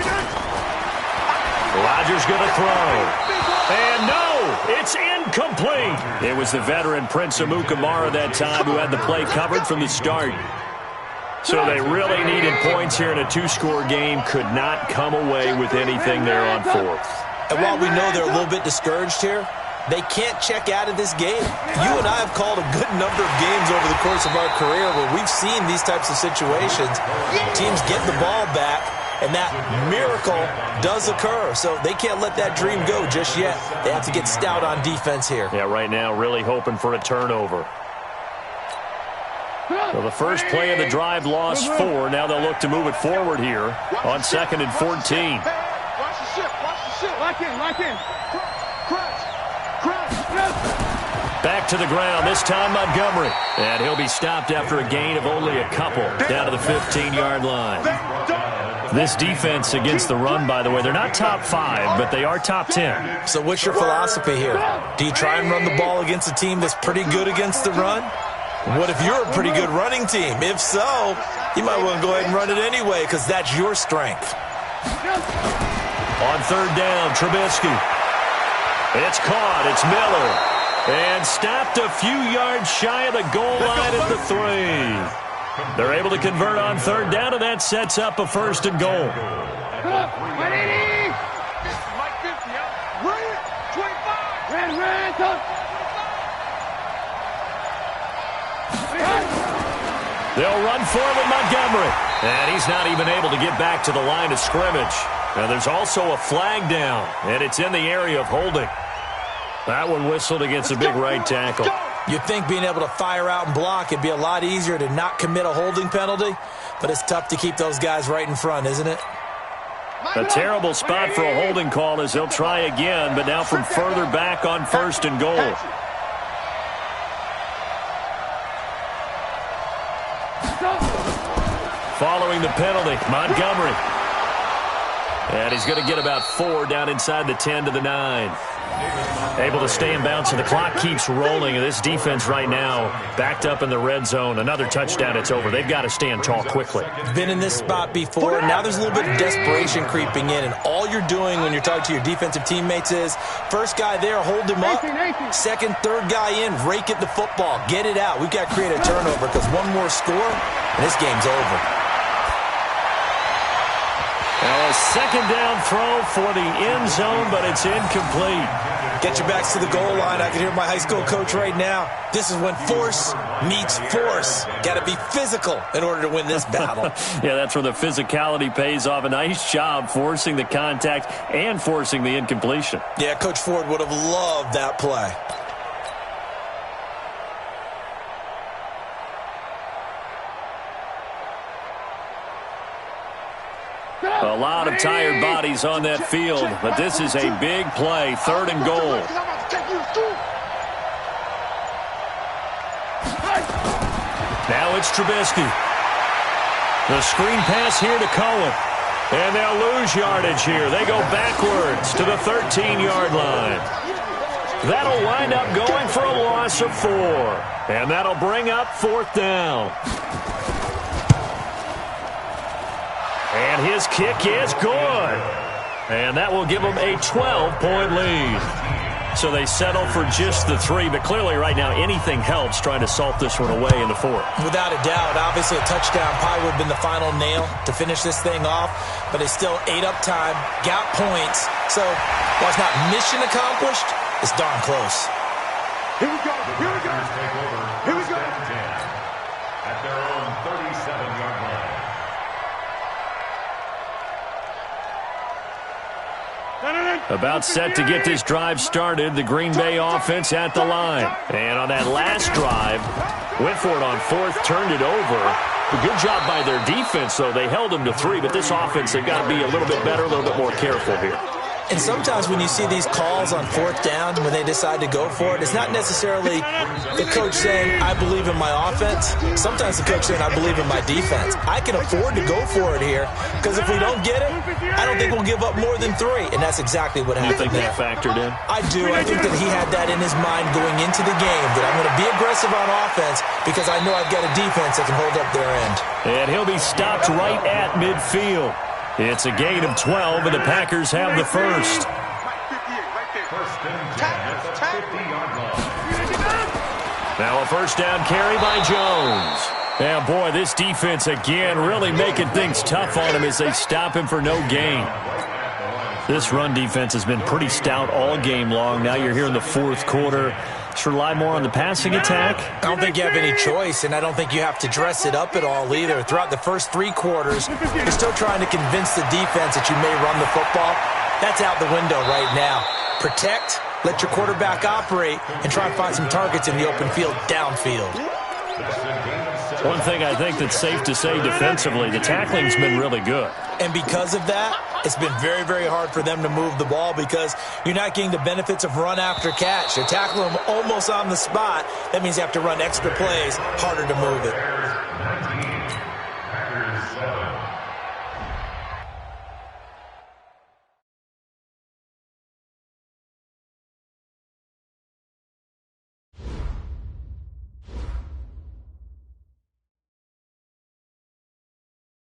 Rodgers going to throw. And no, it's incomplete. It was the veteran Prince Amukamara that time who had the play covered from the start. So they really needed points here in a 2-score game. Could not come away with anything there on 4th. And while we know they're a little bit discouraged here, they can't check out of this game. You and I have called a good number of games over the course of our career where we've seen these types of situations. Teams get the ball back, and that miracle does occur. So they can't let that dream go just yet. They have to get stout on defense here. Yeah, right now really hoping for a turnover. So the first play of the drive lost 4. Now they'll look to move it forward here on 2nd and 14. Watch the ship. Watch the ship. Lock in. Lock in. Crouch. Back to the ground, this time Montgomery. And he'll be stopped after a gain of only a couple down to the 15-yard line. This defense against the run, by the way, they're not top 5, but they are top 10. So what's your philosophy here? Do you try and run the ball against a team that's pretty good against the run? What if you're a pretty good running team? If so, you might want to go ahead and run it anyway because that's your strength. On 3rd down, Trubisky. It's caught. It's Miller. And stopped a few yards shy of the goal line at the 3. They're able to convert on 3rd down, and that sets up a 1st and goal. They'll run for it with Montgomery. And he's not even able to get back to the line of scrimmage. Now there's also a flag down, and it's in the area of holding. That one whistled against a big right tackle. You'd think being able to fire out and block it'd be a lot easier to not commit a holding penalty, but it's tough to keep those guys right in front, isn't it? A terrible spot for a holding call as they'll try again, but now from further back on 1st and goal. Following the penalty, Montgomery. And he's going to get about 4 down inside the 10 to the 9. Able to stay in bounds, so the clock keeps rolling. And this defense right now backed up in the red zone. Another touchdown, it's over. They've got to stand tall quickly. Been in this spot before. Now there's a little bit of desperation creeping in. And all you're doing when you're talking to your defensive teammates is, first guy there, hold him up. Second, third guy in, rake at the football. Get it out. We've got to create a turnover because one more score, and this game's over. A second down throw for the end zone, but it's incomplete. Get your backs to the goal line. I can hear my high school coach right now. This is when force meets force. Got to be physical in order to win this battle. Yeah, that's where the physicality pays off. A nice job forcing the contact and forcing the incompletion. Yeah, Coach Ford would have loved that play. A lot of tired bodies on that field, but this is a big play, 3rd and goal. Now it's Trubisky. The screen pass here to Cohen. And they'll lose yardage here. They go backwards to the 13-yard line. That'll wind up going for a loss of 4. And that'll bring up 4th down. And his kick is good. And that will give them a 12-point lead. So they settle for just the 3, but clearly right now anything helps trying to salt this one away in the 4th. Without a doubt, obviously a touchdown probably would have been the final nail to finish this thing off, but it's still 8 up time, got points. So while it's not mission accomplished, it's darn close. Here we go, here we go, here we go. At their own 37-yard line. About set to get this drive started. The Green Bay offense at the line. And on that last drive, went for it on 4th, turned it over. A good job by their defense, though. They held them to 3, but this offense, they've got to be a little bit better, a little bit more careful here. And sometimes when you see these calls on 4th down, when they decide to go for it, it's not necessarily the coach saying, I believe in my offense. Sometimes the coach saying, I believe in my defense. I can afford to go for it here because if we don't get it, I don't think we'll give up more than 3. And that's exactly what happened. You think that factored in? I do. I think that he had that in his mind going into the game, that I'm going to be aggressive on offense because I know I've got a defense that can hold up their end. And he'll be stopped right at midfield. It's a gain of 12, and the Packers have the first. First and 10 at the 50-yard line. Now a first down carry by Jones. And boy, this defense again really making things tough on him as they stop him for no gain. This run defense has been pretty stout all game long. Now you're here in the 4th quarter. Should rely more on the passing attack? I don't think you have any choice, and I don't think you have to dress it up at all either. Throughout the first 3 quarters, you're still trying to convince the defense that you may run the football. That's out the window right now. Protect, let your quarterback operate, and try and find some targets in the open field downfield. One thing I think that's safe to say defensively, the tackling's been really good. And because of that, it's been very, very hard for them to move the ball because you're not getting the benefits of run after catch. You're tackling them almost on the spot. That means you have to run extra plays, harder to move it.